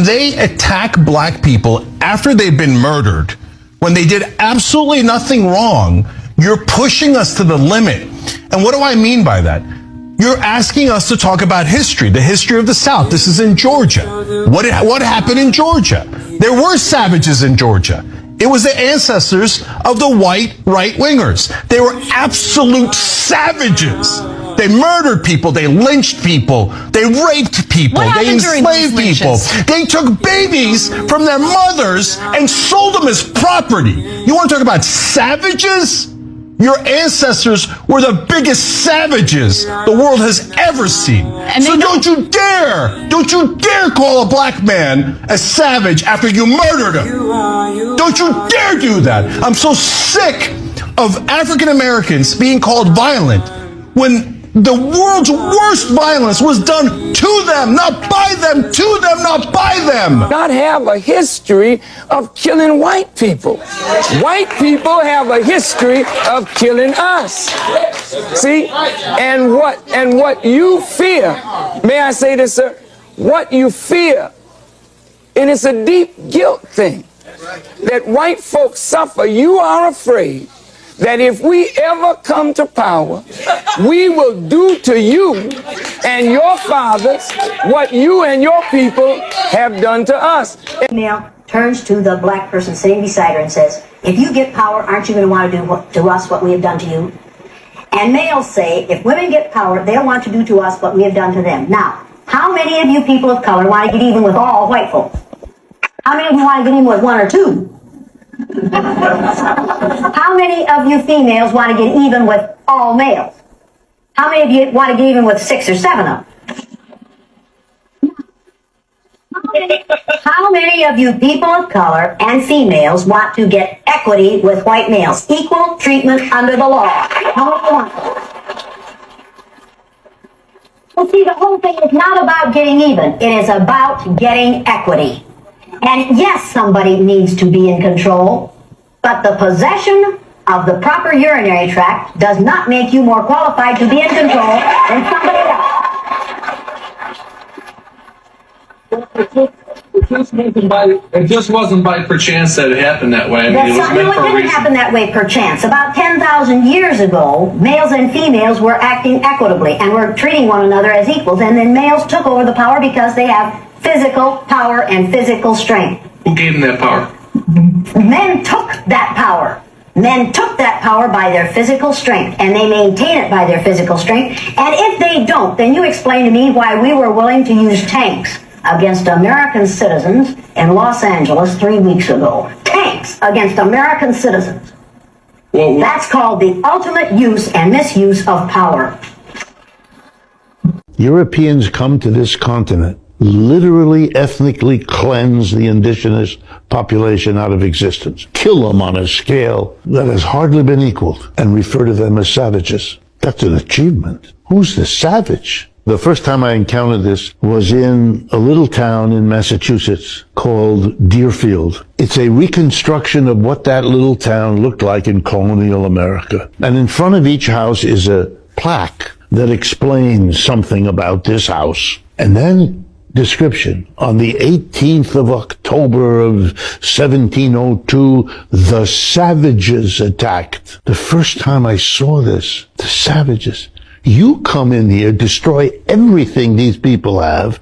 they attack black people after they've been murdered, when they did absolutely nothing wrong, you're pushing us to the limit. And what do I mean by that? You're asking us to talk about history, the history of the South. This is in Georgia. What happened in Georgia? There were savages in Georgia. It was the ancestors of the white right-wingers. They were absolute savages. They murdered people. They lynched people. They raped people. They enslaved people. They took babies from their mothers and sold them as property. You want to talk about savages? Your ancestors were the biggest savages the world has ever seen. So don't you dare call a black man a savage after you murdered him. Don't you dare do that. I'm so sick of African Americans being called violent when the world's worst violence was done to them, not by them, to them, not by them. Not have a history of killing white people. White people have a history of killing us. See? And what you fear, may I say this, sir? What you fear, and it's a deep guilt thing, that white folks suffer. You are afraid that if we ever come to power, we will do to you and your fathers what you and your people have done to us. Female turns to the black person sitting beside her and says, if you get power, aren't you going to want to do to us what we have done to you? And males say, if women get power, they'll want to do to us what we have done to them. Now, how many of you people of color want to get even with all white folks? How many of you want to get even with one or two? How many of you females want to get even with all males? How many of you want to get even with 6 or 7 of them? How many of you people of color and females want to get equity with white males? Equal treatment under the law. How many want? Well, see, the whole thing is not about getting even. It is about getting equity. And yes, somebody needs to be in control, but the possession of the proper urinary tract does not make you more qualified to be in control than somebody else. It just wasn't by perchance that it happened that way. I mean, it didn't happen that way perchance. About 10,000 years ago, males and females were acting equitably and were treating one another as equals, and then males took over the power because they have physical power and physical strength. Who gave them that power? Men took that power. Men took that power by their physical strength, and they maintain it by their physical strength. And if they don't, then you explain to me why we were willing to use tanks against American citizens in Los Angeles 3 weeks ago. Tanks against American citizens. Well, that's called the ultimate use and misuse of power. Europeans come to this continent, literally ethnically cleanse the indigenous population out of existence, kill them on a scale that has hardly been equaled, and refer to them as savages. That's an achievement. Who's the savage? The first time I encountered this was in a little town in Massachusetts called Deerfield. It's a reconstruction of what that little town looked like in colonial America. And in front of each house is a plaque that explains something about this house. And then description. On the 18th of October of 1702, the savages attacked. The first time I saw this, the savages. You come in here, destroy everything these people have,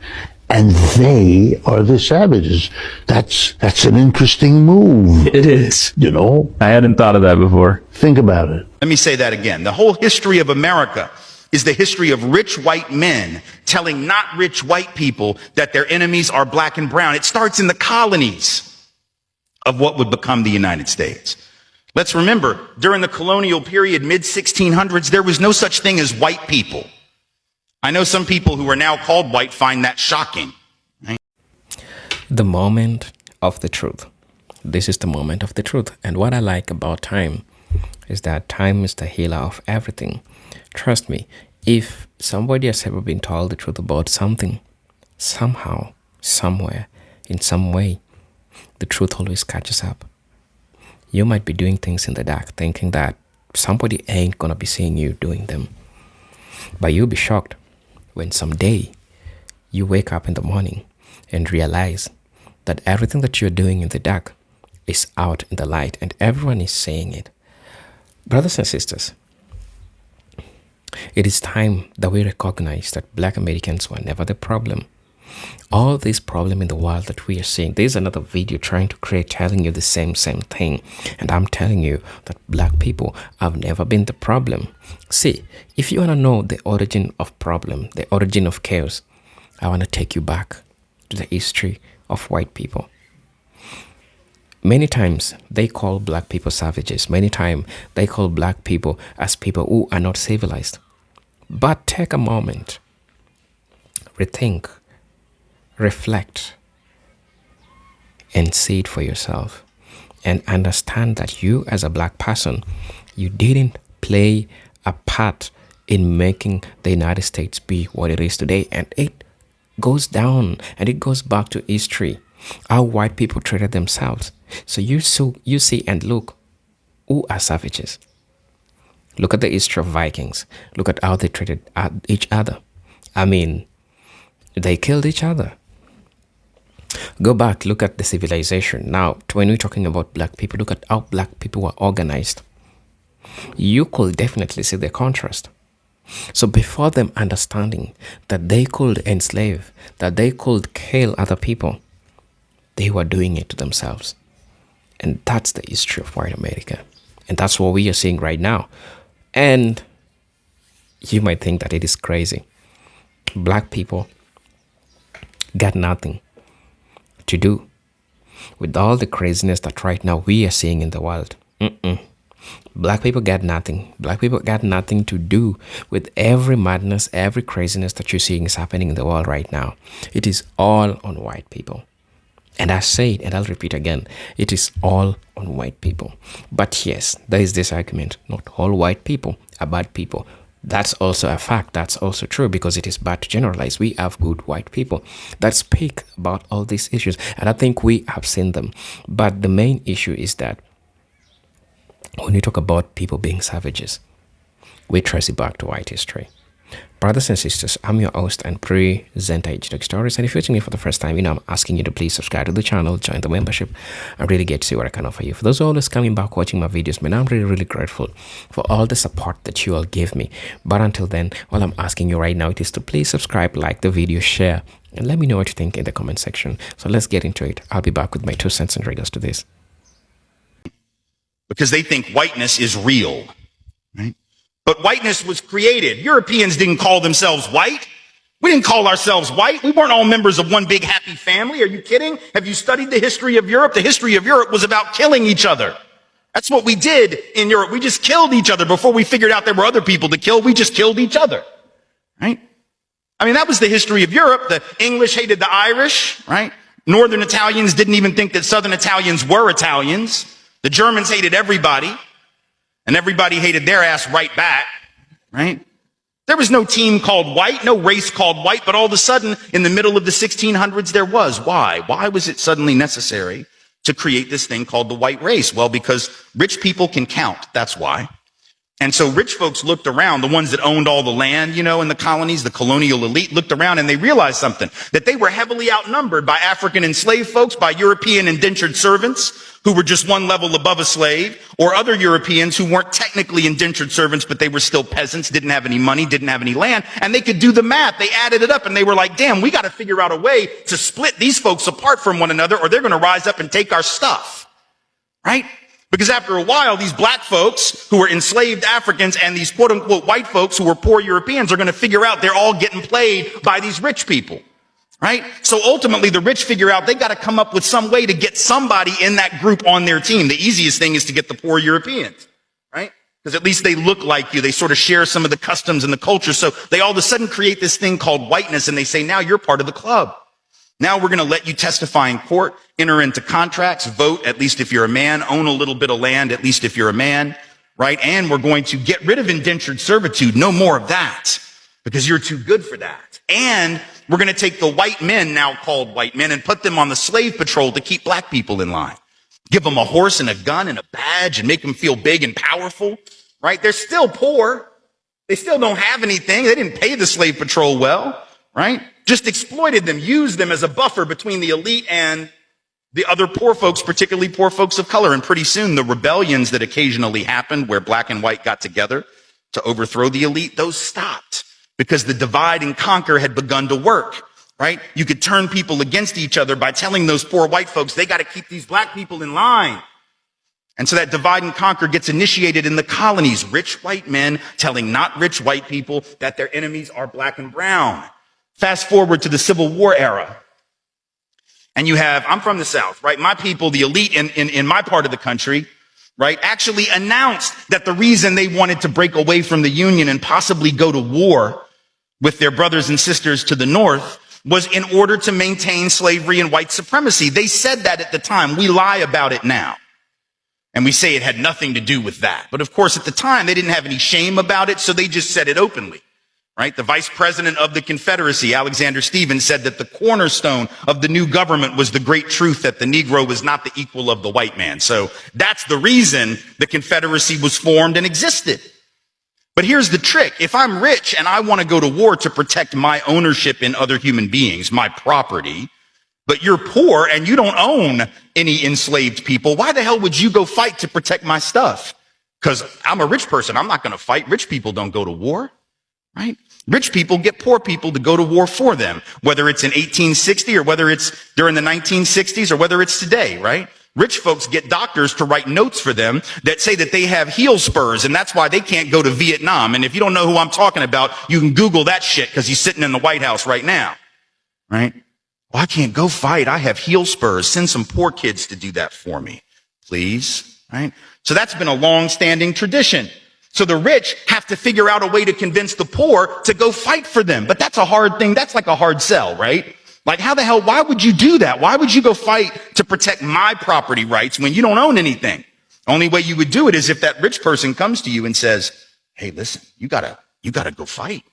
and they are the savages. That's an interesting move. It is. You know? I hadn't thought of that before. Think about it. Let me say that again. The whole history of America is the history of rich white men telling not rich white people that their enemies are black and brown. It starts in the colonies of what would become the United States. Let's remember, during the colonial period, mid-1600s, there was no such thing as white people. I know some people who are now called white find that shocking. Right? The moment of the truth. This is the moment of the truth. And what I like about time is that time is the healer of everything. Trust me, if somebody has ever been told the truth about something, somehow, somewhere, in some way, the truth always catches up. You might be doing things in the dark thinking that somebody ain't gonna be seeing you doing them. But you'll be shocked when someday you wake up in the morning and realize that everything that you're doing in the dark is out in the light, and everyone is saying it. Brothers and sisters, it is time that we recognize that Black Americans were never the problem. All this problem in the world that we are seeing, there's another video trying to create, telling you the same thing. And I'm telling you that Black people have never been the problem. See, if you want to know the origin of problem, the origin of chaos, I want to take you back to the history of white people. Many times they call Black people savages. Many times they call Black people as people who are not civilized. But take a moment, rethink, reflect, and see it for yourself, and understand that you as a Black person, you didn't play a part in making the United States be what it is today. And it goes down and it goes back to history, how white people treated themselves. So you see and look, who are savages? Look at the history of Vikings. Look at how they treated each other. I mean, they killed each other. Go back, look at the civilization. Now, when we're talking about Black people, look at how Black people were organized. You could definitely see the contrast. So before them understanding that they could enslave, that they could kill other people, they were doing it to themselves. And that's the history of white America. And that's what we are seeing right now. And you might think that it is crazy. Black people got nothing to do with all the craziness that right now we are seeing in the world. Black people got nothing. Black people got nothing to do with every madness, every craziness that you're seeing is happening in the world right now. It is all on white people. And I say it, and I'll repeat again, it is all on white people. But yes, there is this argument, not all white people are bad people. That's also a fact. That's also true, because it is bad to generalize. We have good white people that speak about all these issues, and I think we have seen them. But the main issue is that when you talk about people being savages, we trace it back to white history. Brothers and sisters, I'm your host and presenter, Ejidok Stories. And if you're watching me for the first time, I'm asking you to please subscribe to the channel, join the membership, and really get to see what I can offer you. For those who are always coming back watching my videos, man, I'm really grateful for all the support that you all give me. But until then, all I'm asking you right now is to please subscribe, like the video, share, and let me know what you think in the comment section. So let's get into it. I'll be back with my 2 cents in regards to this. Because they think whiteness is real, right? But whiteness was created. Europeans didn't call themselves white. We didn't call ourselves white. We weren't all members of one big happy family. Are you kidding? Have you studied the history of Europe? The history of Europe was about killing each other. That's what we did in Europe. We just killed each other before we figured out there were other people to kill. We just killed each other, right? I mean, that was the history of Europe. The English hated the Irish, right? Northern Italians didn't even think that Southern Italians were Italians. The Germans hated everybody, and everybody hated their ass right back, right? There was no team called white, no race called white, but all of a sudden, in the middle of the 1600s, there was. Why? Why was it suddenly necessary to create this thing called the white race? Well, because rich people can count. That's why. And so rich folks looked around, the ones that owned all the land, you know, in the colonies, the colonial elite looked around and they realized something, that they were heavily outnumbered by African enslaved folks, by European indentured servants who were just one level above a slave, or other Europeans who weren't technically indentured servants, but they were still peasants, didn't have any money, didn't have any land, and they could do the math. They added it up and they were like, damn, we got to figure out a way to split these folks apart from one another or they're going to rise up and take our stuff, right? Because after a while, these black folks who were enslaved Africans and these quote unquote white folks who were poor Europeans are going to figure out they're all getting played by these rich people, right? So ultimately the rich figure out they got to come up with some way to get somebody in that group on their team. The easiest thing is to get the poor Europeans, right? Because at least they look like you. They sort of share some of the customs and the culture. So they all of a sudden create this thing called whiteness and they say, now you're part of the club. Now we're going to let you testify in court, enter into contracts, vote, at least if you're a man, own a little bit of land, at least if you're a man, right? And we're going to get rid of indentured servitude. No more of that because you're too good for that. And we're going to take the white men, now called white men, and put them on the slave patrol to keep black people in line. Give them a horse and a gun and a badge and make them feel big and powerful, right? They're still poor. They still don't have anything. They didn't pay the slave patrol well, right? Just exploited them, used them as a buffer between the elite and the other poor folks, particularly poor folks of color. And pretty soon the rebellions that occasionally happened where black and white got together to overthrow the elite, those stopped because the divide and conquer had begun to work, right? You could turn people against each other by telling those poor white folks, they got to keep these black people in line. And so that divide and conquer gets initiated in the colonies. Rich white men telling not rich white people that their enemies are black and brown. Fast forward to the Civil War era. And you have, I'm from the South, right? My people, the elite in my part of the country, right, actually announced that the reason they wanted to break away from the Union and possibly go to war with their brothers and sisters to the North was in order to maintain slavery and white supremacy. They said that at the time. We lie about it now. And we say it had nothing to do with that. But of course, at the time, they didn't have any shame about it, so they just said it openly. Right? The vice president of the Confederacy, Alexander Stephens, said that the cornerstone of the new government was the great truth that the Negro was not the equal of the white man. So that's the reason the Confederacy was formed and existed. But here's the trick. If I'm rich and I want to go to war to protect my ownership in other human beings, my property, but you're poor and you don't own any enslaved people, why the hell would you go fight to protect my stuff? Because I'm a rich person. I'm not going to fight. Rich people don't go to war. Right? Rich people get poor people to go to war for them, whether it's in 1860 or whether it's during the 1960s or whether it's today, right? Rich folks get doctors to write notes for them that say that they have heel spurs and that's why they can't go to Vietnam. And if you don't know who I'm talking about, you can Google that shit because he's sitting in the White House right now, right? Well, I can't go fight. I have heel spurs. Send some poor kids to do that for me, please, right? So that's been a long-standing tradition. So the rich have to figure out a way to convince the poor to go fight for them. But that's a hard thing. That's like a hard sell, right? Like how the hell, why would you do that? Why would you go fight to protect my property rights when you don't own anything? Only way you would do it is if that rich person comes to you and says, hey, listen, you gotta go fight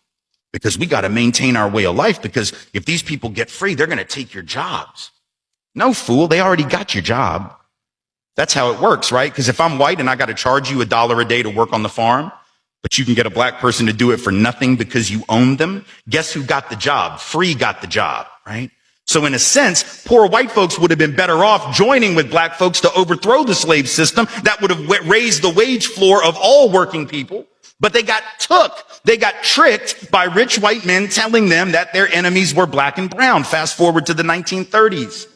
because we gotta maintain our way of life because if these people get free, they're gonna take your jobs. No, fool, they already got your job. That's how it works, right? Because if I'm white and I got to charge you $1 a day to work on the farm, but you can get a black person to do it for nothing because you own them, guess who got the job? Free got the job, right? So in a sense, poor white folks would have been better off joining with black folks to overthrow the slave system. That would have raised the wage floor of all working people. But they got tricked by rich white men telling them that their enemies were black and brown. Fast forward to the 1930s.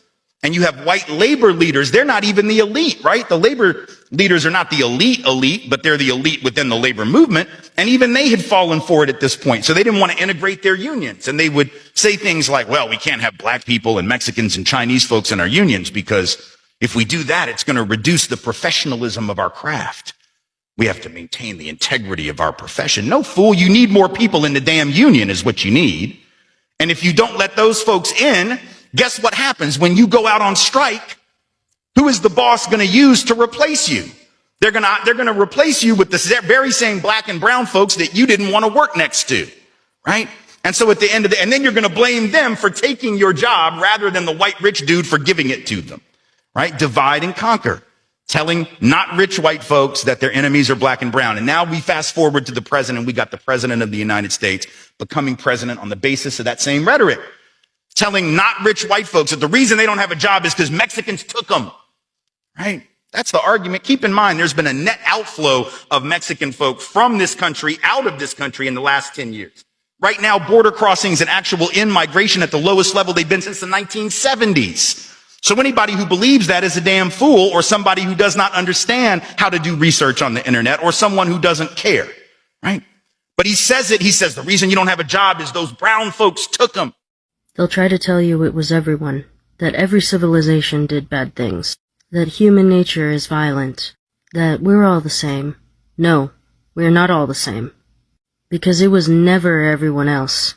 And you have white labor leaders. They're not even the elite, right? The labor leaders are not the elite, but they're the elite within the labor movement. And even they had fallen for it at this point. So they didn't want to integrate their unions. And they would say things like, well, we can't have black people and Mexicans and Chinese folks in our unions because if we do that, it's going to reduce the professionalism of our craft. We have to maintain the integrity of our profession. No, fool, you need more people in the damn union is what you need. And if you don't let those folks in, guess what happens when you go out on strike? Who is the boss going to use to replace you? They're going to replace you with the very same black and brown folks that you didn't want to work next to, right? And so at the end of and then you're going to blame them for taking your job rather than the white rich dude for giving it to them, right? Divide and conquer, telling not rich white folks that their enemies are black and brown. And now we fast forward to the president. We got the president of the United States becoming president on the basis of that same rhetoric. Telling not rich white folks that the reason they don't have a job is because Mexicans took them, right? That's the argument. Keep in mind, there's been a net outflow of Mexican folk from this country, out of this country in the last 10 years. Right now, border crossings and actual in-migration at the lowest level they've been since the 1970s. So anybody who believes that is a damn fool or somebody who does not understand how to do research on the internet or someone who doesn't care, right? But he says the reason you don't have a job is those brown folks took them. They'll try to tell you it was everyone, that every civilization did bad things, that human nature is violent, that we're all the same. No, we're not all the same. Because it was never everyone else.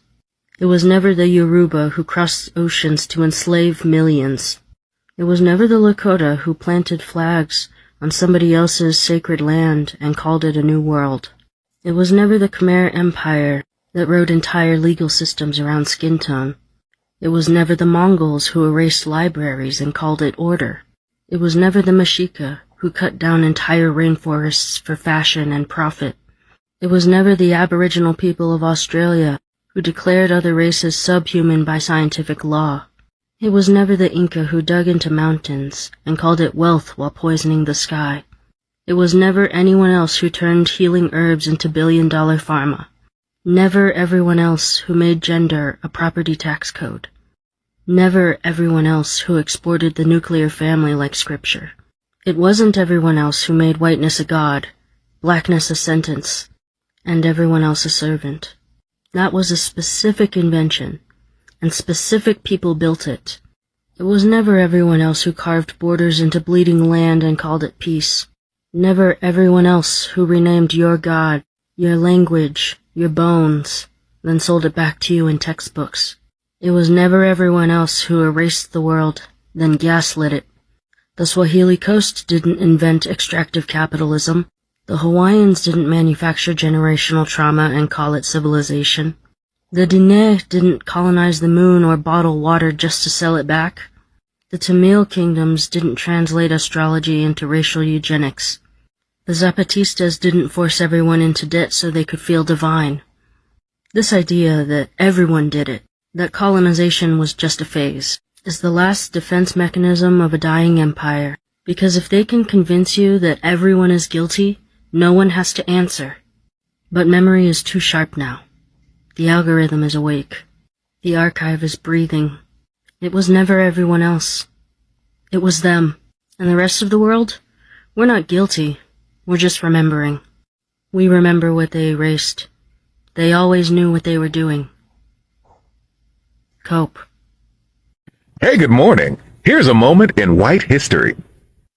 It was never the Yoruba who crossed oceans to enslave millions. It was never the Lakota who planted flags on somebody else's sacred land and called it a new world. It was never the Khmer Empire that wrote entire legal systems around skin tone. It was never the Mongols who erased libraries and called it order. It was never the Mexica who cut down entire rainforests for fashion and profit. It was never the Aboriginal people of Australia who declared other races subhuman by scientific law. It was never the Inca who dug into mountains and called it wealth while poisoning the sky. It was never anyone else who turned healing herbs into billion-dollar pharma. Never everyone else who made gender a property tax code. Never everyone else who exported the nuclear family like scripture. It wasn't everyone else who made whiteness a god, blackness a sentence, and everyone else a servant. That was a specific invention, and specific people built it. It was never everyone else who carved borders into bleeding land and called it peace. Never everyone else who renamed your god, your language, your bones, then sold it back to you in textbooks. It was never everyone else who erased the world, then gaslit it. The Swahili coast didn't invent extractive capitalism. The Hawaiians didn't manufacture generational trauma and call it civilization. The Diné didn't colonize the moon or bottle water just to sell it back. The Tamil kingdoms didn't translate astrology into racial eugenics. The Zapatistas didn't force everyone into debt so they could feel divine. This idea that everyone did it, that colonization was just a phase, is the last defense mechanism of a dying empire, because if they can convince you that everyone is guilty, no one has to answer. But memory is too sharp now. The algorithm is awake. The archive is breathing. It was never everyone else. It was them. And the rest of the world? We're not guilty. We're just remembering. We remember what they erased. They always knew what they were doing. Cope. Hey, good morning. Here's a moment in white history.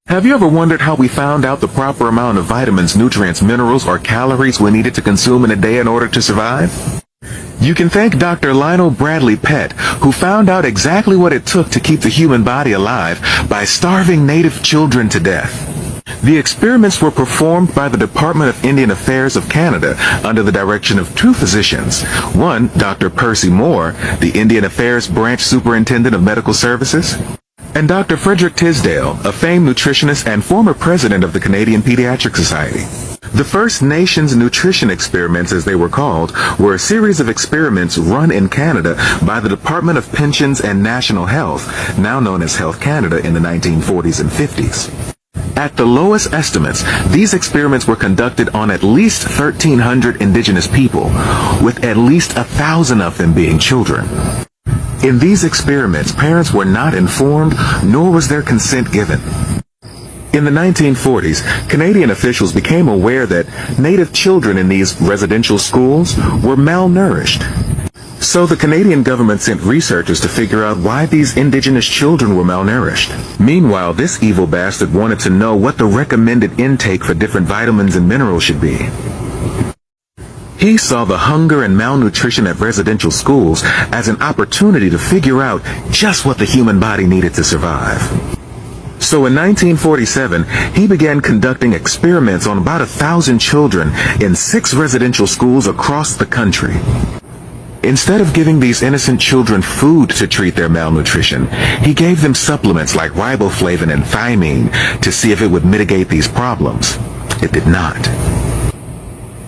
Have you ever wondered how we found out the proper amount of vitamins, nutrients, minerals, or calories we needed to consume in a day in order to survive? You can thank Dr. Lionel Bradley Pett, who found out exactly what it took to keep the human body alive by starving native children to death. The experiments were performed by the Department of Indian Affairs of Canada under the direction of two physicians. One, Dr. Percy Moore, the Indian Affairs Branch Superintendent of Medical Services, and Dr. Frederick Tisdale, a famed nutritionist and former president of the Canadian Pediatric Society. The First Nations nutrition experiments, as they were called, were a series of experiments run in Canada by the Department of Pensions and National Health, now known as Health Canada, in the 1940s and 50s. At the lowest estimates, these experiments were conducted on at least 1,300 Indigenous people, with at least 1,000 of them being children. In these experiments, parents were not informed, nor was their consent given. In the 1940s, Canadian officials became aware that Native children in these residential schools were malnourished. So the Canadian government sent researchers to figure out why these Indigenous children were malnourished. Meanwhile, this evil bastard wanted to know what the recommended intake for different vitamins and minerals should be. He saw the hunger and malnutrition at residential schools as an opportunity to figure out just what the human body needed to survive. So in 1947, he began conducting experiments on about 1,000 children in 6 residential schools across the country. Instead of giving these innocent children food to treat their malnutrition, he gave them supplements like riboflavin and thiamine to see if it would mitigate these problems. It did not.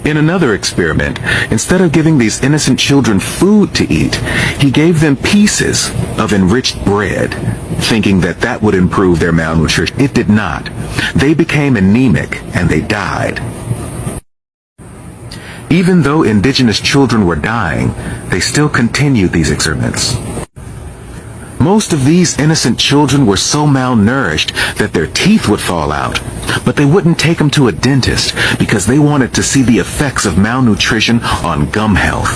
In another experiment, instead of giving these innocent children food to eat, he gave them pieces of enriched bread, thinking that that would improve their malnutrition. It did not. They became anemic and they died. Even though Indigenous children were dying, they still continued these experiments. Most of these innocent children were so malnourished that their teeth would fall out, but they wouldn't take them to a dentist because they wanted to see the effects of malnutrition on gum health.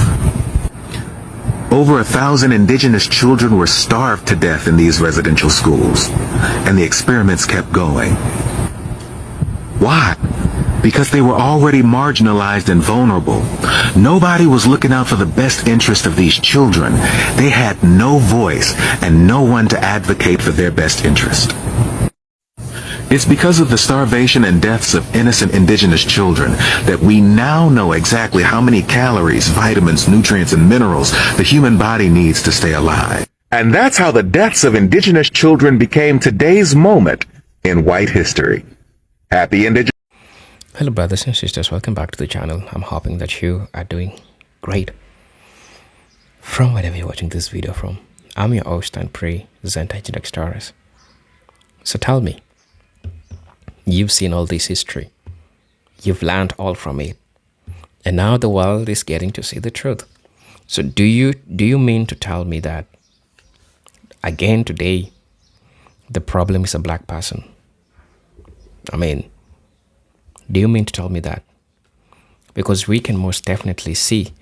Over 1,000 Indigenous children were starved to death in these residential schools, and the experiments kept going. Why? Because they were already marginalized and vulnerable. Nobody was looking out for the best interest of these children. They had no voice and no one to advocate for their best interest. It's because of the starvation and deaths of innocent Indigenous children that we now know exactly how many calories, vitamins, nutrients, and minerals the human body needs to stay alive. And that's how the deaths of Indigenous children became today's moment in white history. Happy Indigenous. Hello brothers and sisters, welcome back to the channel. I'm hoping that you are doing great from wherever you're watching this video from. I'm your host and presenter, Taurus. So tell me, you've seen all this history. You've learned all from it. And now the world is getting to see the truth. So do you mean to tell me that again today the problem is a black person? I mean, do you mean to tell me that? Because we can most definitely see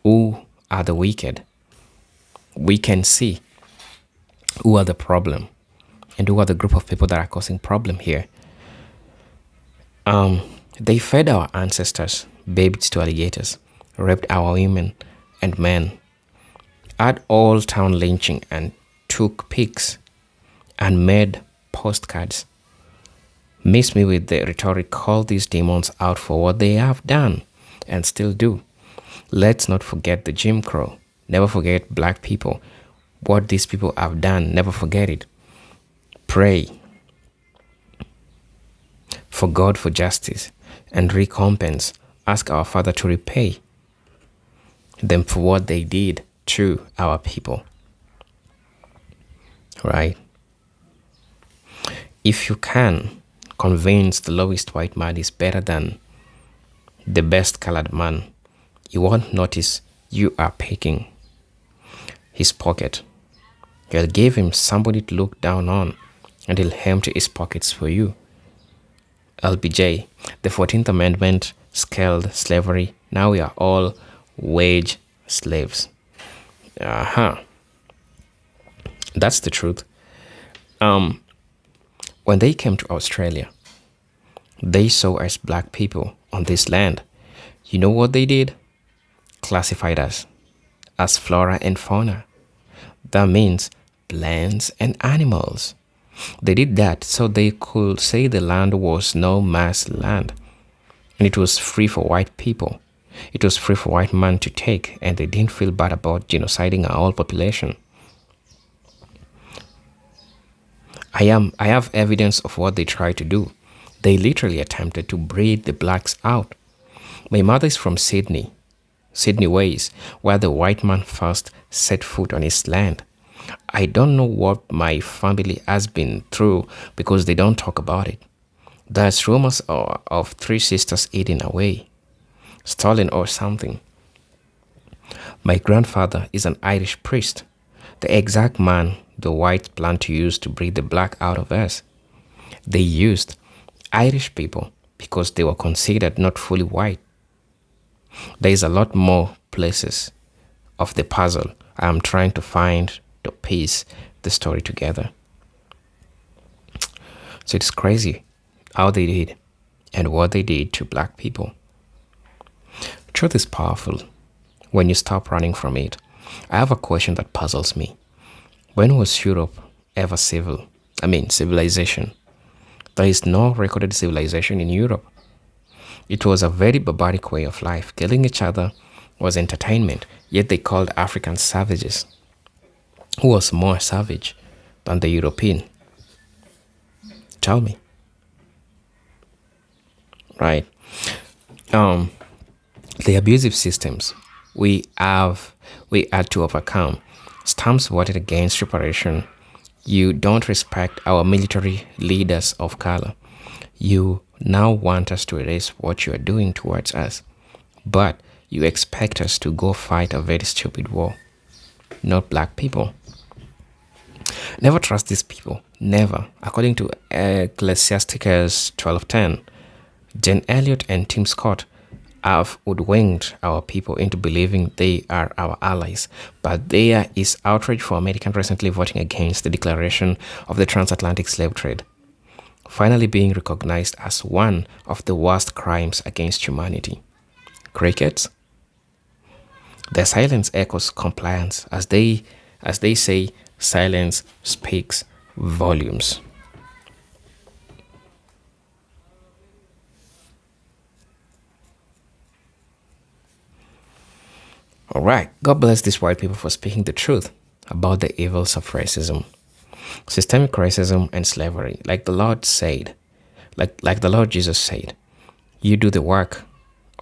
who are the wicked. We can see who are the problem and who are the group of people that are causing problem here. They fed our ancestors babies to alligators, raped our women and men, had all town lynching and took pigs and made postcards. Miss me with the rhetoric, call these demons out for what they have done and still do. Let's not forget the Jim Crow. Never forget black people. What these people have done, never forget it. Pray for God for justice and recompense. Ask our Father to repay them for what they did to our people. Right? If you can convince the lowest white man is better than the best colored man, you won't notice you are picking his pocket. You'll give him somebody to look down on, and he'll empty his pockets for you. LBJ, the 14th Amendment scaled slavery. Now we are all wage slaves. That's the truth. When they came to Australia, they saw us black people on this land. You know what they did? Classified us as flora and fauna. That means plants and animals. They did that so they could say the land was no man's land. And it was free for white people. It was free for white men to take, and they didn't feel bad about genociding our whole population. I have evidence of what they tried to do. They literally attempted to breed the blacks out. My mother is from Sydney Ways, where the white man first set foot on his land. I don't know what my family has been through because they don't talk about it. There's rumors of 3 sisters eaten away, stolen or something. My grandfather is an Irish priest, the exact man the whites planned to use to breed the black out of us. They used Irish people because they were considered not fully white. There is a lot more places of the puzzle. I am trying to find to piece the story together. So it's crazy how they did and what they did to black people. Truth is powerful when you stop running from it. I have a question that puzzles me. When was Europe ever civilization? There is no recorded civilization in Europe. It was a very barbaric way of life. Killing each other was entertainment, yet they called Africans savages. Who was more savage than the European? Tell me. Right. The abusive systems we had to overcome. Stamps voted against reparation. You don't respect our military leaders of color. You now want us to erase what you are doing towards us. But you expect us to go fight a very stupid war. Not black people. Never trust these people. Never. According to Ecclesiasticus 12:10, Jen Elliott and Tim Scott have hoodwinked our people into believing they are our allies. But there is outrage for Americans recently voting against the declaration of the transatlantic slave trade, finally being recognized as one of the worst crimes against humanity. Crickets? Their silence echoes compliance as they say silence speaks volumes. All right, God bless these white people for speaking the truth about the evils of racism, systemic racism and slavery. Like the Lord said, like the Lord Jesus said, you do the work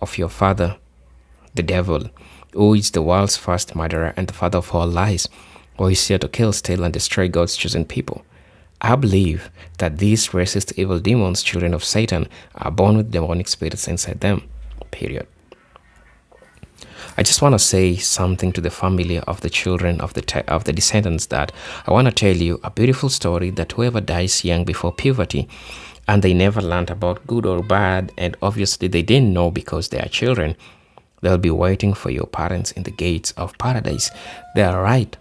of your father, the devil, who is the world's first murderer and the father of all lies. or is here to kill, steal, and destroy God's chosen people. I believe that these racist evil demons, children of Satan, are born with demonic spirits inside them. Period. I just want to say something to the family of the children of the descendants, that I want to tell you a beautiful story that whoever dies young before puberty and they never learned about good or bad, and obviously they didn't know because they are children, they'll be waiting for your parents in the gates of paradise. They are right.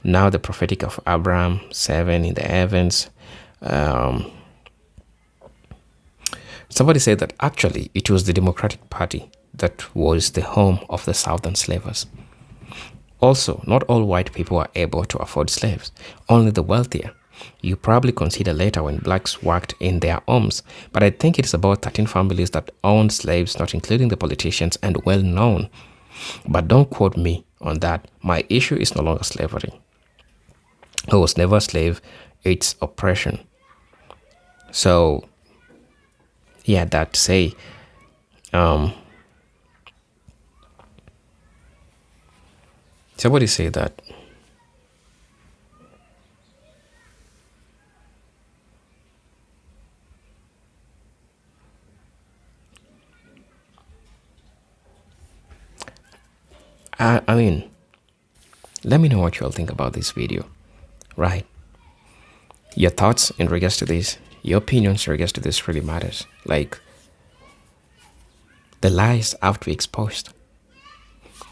Now the prophetic of Abraham 7 in the heavens. Somebody said that actually it was the Democratic Party that was the home of the Southern slavers. Also, not all white people are able to afford slaves, only the wealthier. You probably consider later when blacks worked in their homes, but I think it is about 13 families that owned slaves, not including the politicians and well known. But don't quote me on that. My issue is no longer slavery. I was never a slave, it's oppression. So, yeah, that to say, somebody say that I mean, let me know what you all think about this video, right? Your thoughts in regards to this, your opinions in regards to this really matters. Like, the lies have to be exposed.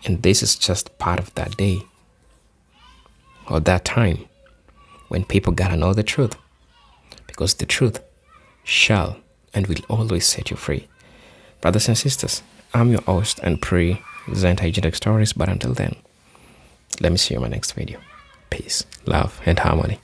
And this is just part of that day or that time when people gotta know the truth. Because the truth shall and will always set you free. Brothers and sisters, I'm your host and present hygienic stories, but until then, let me see you in my next video. Peace, love, and harmony.